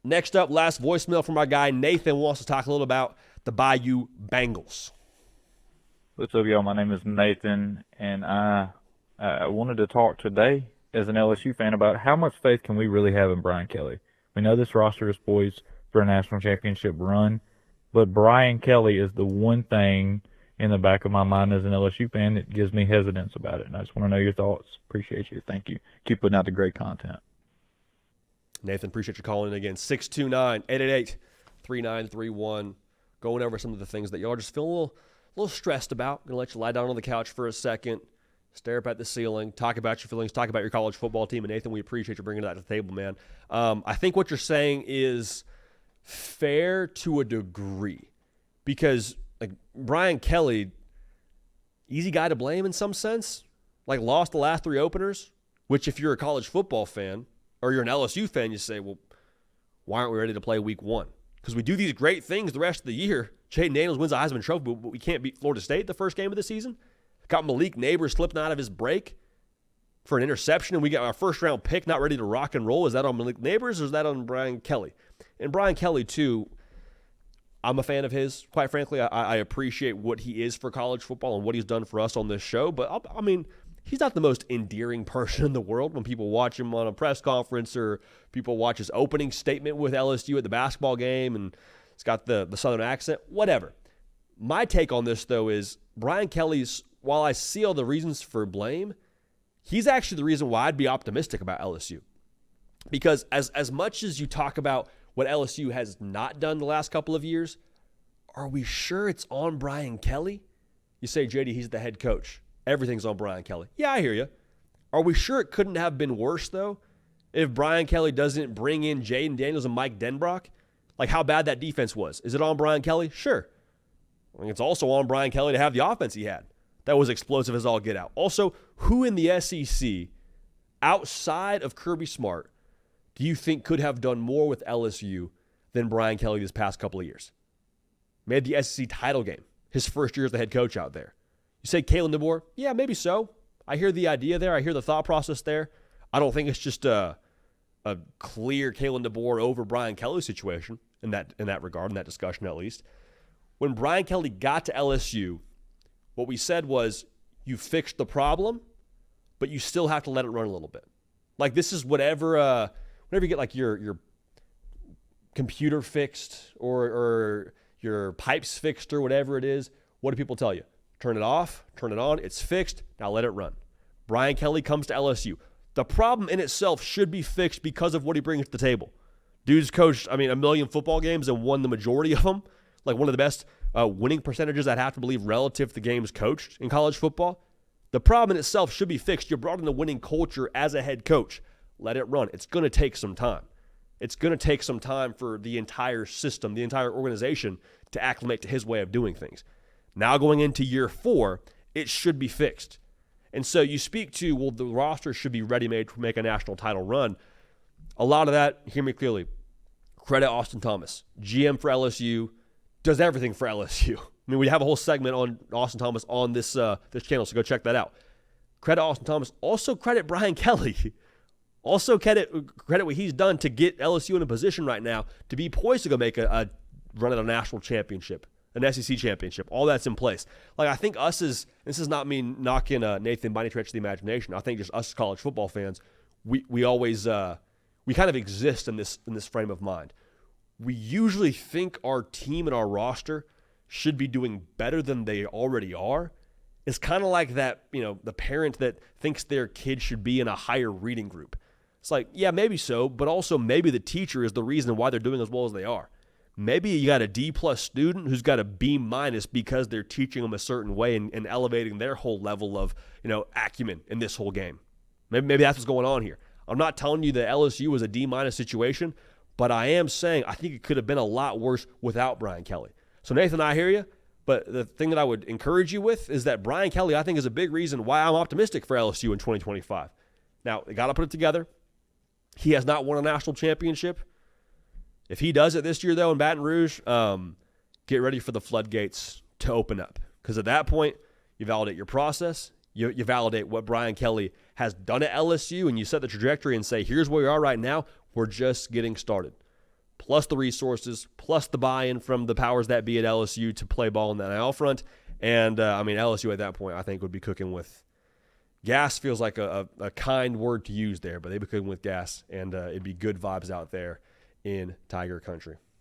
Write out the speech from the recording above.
Next up, last voicemail from our guy Nathan wants to talk a little about the Bayou Bengals. What's up, y'all? My name is Nathan, and I wanted to talk today as an LSU fan about how much faith can we really have in Brian Kelly. We know this roster is poised for a national championship run, but Brian Kelly is the one thing in the back of my mind as an LSU fan that gives me hesitance about it, and I just want to know your thoughts. Appreciate you. Thank you. Keep putting out the great content. Nathan, appreciate you calling in again. 629-888-3931. Going over some of the things that y'all just feel a little stressed about. I'm going to let you lie down on the couch for a second, stare up at the ceiling, talk about your feelings, talk about your college football team. And Nathan, we appreciate you bringing that to the table, man. I think what you're saying is fair to a degree because, like, Brian Kelly, easy guy to blame in some sense. Like, lost the last 3 openers, which if you're a college football fan or you're an LSU fan, you say, well, why aren't we ready to play week 1? Because we do these great things the rest of the year. Jaden Daniels wins the Heisman Trophy, but we can't beat Florida State the first game of the season. Got Malik Neighbors slipping out of his break for an interception, and we got our first-round pick not ready to rock and roll. Is that on Malik Neighbors or is that on Brian Kelly? And Brian Kelly, too, I'm a fan of his, quite frankly. I appreciate what he is for college football and what he's done for us on this show. But, I mean, he's not the most endearing person in the world when people watch him on a press conference or people watch his opening statement with LSU at the basketball game and he's got the Southern accent, whatever. My take on this, though, is Brian Kelly's, while I see all the reasons for blame, he's actually the reason why I'd be optimistic about LSU. Because as much as you talk about what LSU has not done the last couple of years, are we sure it's on Brian Kelly? You say, JD, he's the head coach. Everything's on Brian Kelly. Yeah, I hear you. Are we sure it couldn't have been worse, though, if Brian Kelly doesn't bring in Jaden Daniels and Mike Denbrock? Like how bad that defense was. Is it on Brian Kelly? Sure. I mean, it's also on Brian Kelly to have the offense he had. That was explosive as all get out. Also, who in the SEC, outside of Kirby Smart, do you think could have done more with LSU than Brian Kelly this past couple of years? Made the SEC title game his first year as the head coach out there. You say Kalen DeBoer? Yeah, maybe so. I hear the idea there. I hear the thought process there. I don't think it's just a clear Kalen DeBoer over Brian Kelly situation in that regard, in that discussion at least. When Brian Kelly got to LSU, what we said was you fixed the problem, but you still have to let it run a little bit. Like this is whenever you get like your computer fixed or your pipes fixed or whatever it is, what do people tell you? Turn it off, turn it on, it's fixed, now let it run. Brian Kelly comes to LSU. The problem in itself should be fixed because of what he brings to the table. Dude's coached, a million football games and won the majority of them. Like one of the best winning percentages, I'd have to believe, relative to games coached in college football. The problem in itself should be fixed. You brought in a winning culture as a head coach. Let it run. It's going to take some time. It's going to take some time for the entire system, the entire organization to acclimate to his way of doing things. Now going into year 4, it should be fixed. And so you speak to, well, the roster should be ready-made to make a national title run. A lot of that, hear me clearly, credit Austin Thomas. GM for LSU, does everything for LSU. I mean, we have a whole segment on Austin Thomas on this channel, so go check that out. Credit Austin Thomas. Also credit Brian Kelly. Also credit what he's done to get LSU in a position right now to be poised to go make a run at a national championship, an SEC championship. All that's in place. Like I think this is not me knocking Nathan by any stretch of the imagination. I think just us college football fans, we always we kind of exist in this frame of mind. We usually think our team and our roster should be doing better than they already are. It's kind of like that, the parent that thinks their kid should be in a higher reading group. It's like, yeah, maybe so, but also maybe the teacher is the reason why they're doing as well as they are. Maybe you got a D+ student who's got a B- because they're teaching them a certain way and elevating their whole level of, acumen in this whole game. Maybe that's what's going on here. I'm not telling you that LSU was a D- situation, but I am saying I think it could have been a lot worse without Brian Kelly. So Nathan, I hear you, but the thing that I would encourage you with is that Brian Kelly, I think, is a big reason why I'm optimistic for LSU in 2025. Now, they got to put it together. He has not won a national championship. If he does it this year, though, in Baton Rouge, get ready for the floodgates to open up. Because at that point, you validate your process. You validate what Brian Kelly has done at LSU, and you set the trajectory and say, here's where we are right now. We're just getting started. plus the resources, plus the buy-in from the powers that be at LSU to play ball in the NIL front. And, LSU at that point, I think, would be cooking with gas. Feels like a kind word to use there, but they'd be cooking with gas, and it'd be good vibes out there in Tiger Country.